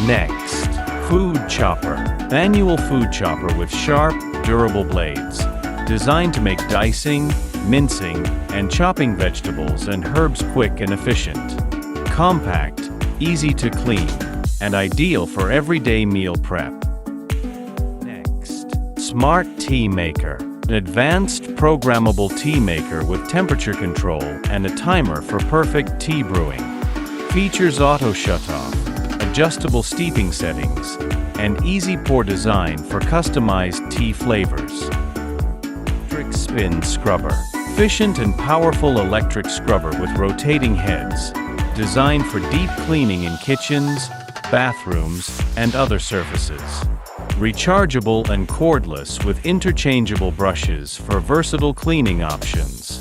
Next, food chopper. Manual food chopper with sharp, durable blades. Designed to make dicing, mincing, and chopping vegetables and herbs quick and efficient. Compact, easy to clean, and ideal for everyday meal prep. Next, Smart Tea Maker. An advanced programmable tea maker with temperature control and a timer for perfect tea brewing. Features auto shutoff, adjustable steeping settings, and easy pour design for customized tea flavors. Electric Spin Scrubber. Efficient and powerful electric scrubber with rotating heads. Designed for deep cleaning in kitchens, bathrooms, and other surfaces. Rechargeable and cordless with interchangeable brushes for versatile cleaning options.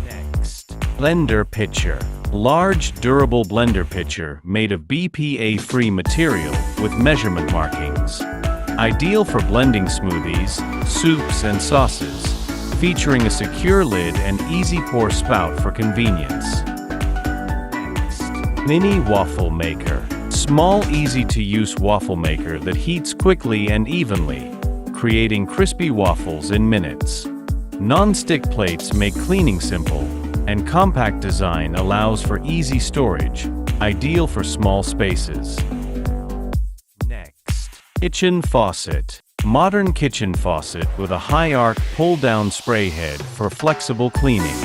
Next, Blender Pitcher. Large, durable blender pitcher made of BPA-free material with measurement markings. Ideal for blending smoothies, soups, and sauces, featuring a secure lid and easy pour spout for convenience. Next, Mini Waffle Maker. Small, easy-to-use waffle maker that heats quickly and evenly, creating crispy waffles in minutes. Non-stick plates make cleaning simple, and compact design allows for easy storage, ideal for small spaces. Next, Kitchen Faucet. Modern kitchen faucet with a high-arc pull-down spray head for flexible cleaning.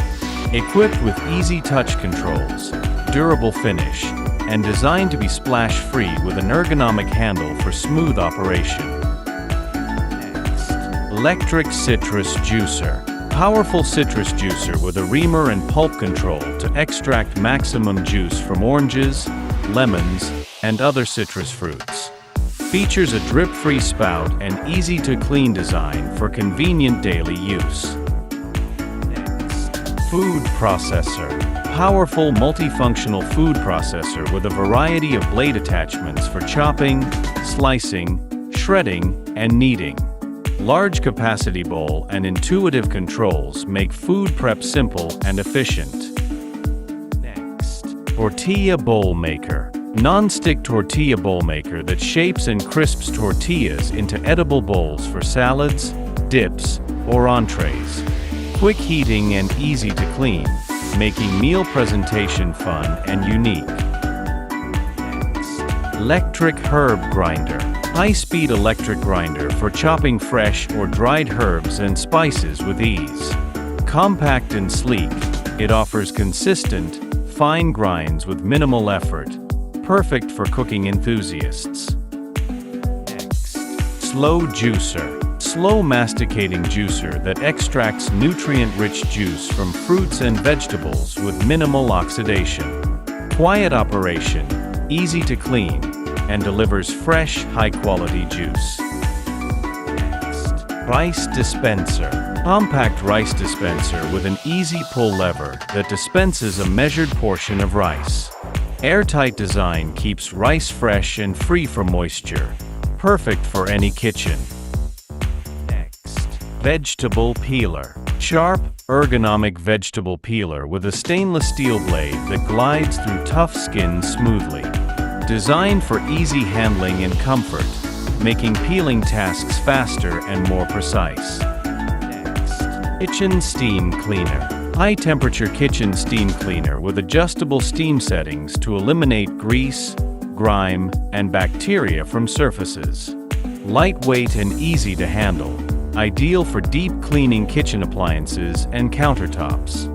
Equipped with easy touch controls, durable finish, and designed to be splash-free with an ergonomic handle for smooth operation. Next, Electric Citrus Juicer. Powerful citrus juicer with a reamer and pulp control to extract maximum juice from oranges, lemons, and other citrus fruits. Features a drip-free spout and easy-to-clean design for convenient daily use. Next, Food Processor. Powerful multifunctional food processor with a variety of blade attachments for chopping, slicing, shredding, and kneading. Large capacity bowl and intuitive controls make food prep simple and efficient. Next, Tortilla Bowl Maker. Non-stick tortilla bowl maker that shapes and crisps tortillas into edible bowls for salads, dips, or entrees. Quick heating and easy to clean, making meal presentation fun and unique. Next, Electric Herb Grinder. High-speed electric grinder for chopping fresh or dried herbs and spices with ease. Compact and sleek, it offers consistent, fine grinds with minimal effort. Perfect for cooking enthusiasts. Next, Slow Juicer. Slow masticating juicer that extracts nutrient-rich juice from fruits and vegetables with minimal oxidation. Quiet operation, easy to clean, and delivers fresh, high-quality juice. Next, Rice Dispenser. Compact rice dispenser with an easy pull lever that dispenses a measured portion of rice. Airtight design keeps rice fresh and free from moisture. Perfect for any kitchen. Next, Vegetable Peeler. Sharp, ergonomic vegetable peeler with a stainless steel blade that glides through tough skin smoothly. Designed for easy handling and comfort, making peeling tasks faster and more precise. Next, Kitchen Steam Cleaner. High-temperature kitchen steam cleaner with adjustable steam settings to eliminate grease, grime, and bacteria from surfaces. Lightweight and easy to handle, ideal for deep cleaning kitchen appliances and countertops.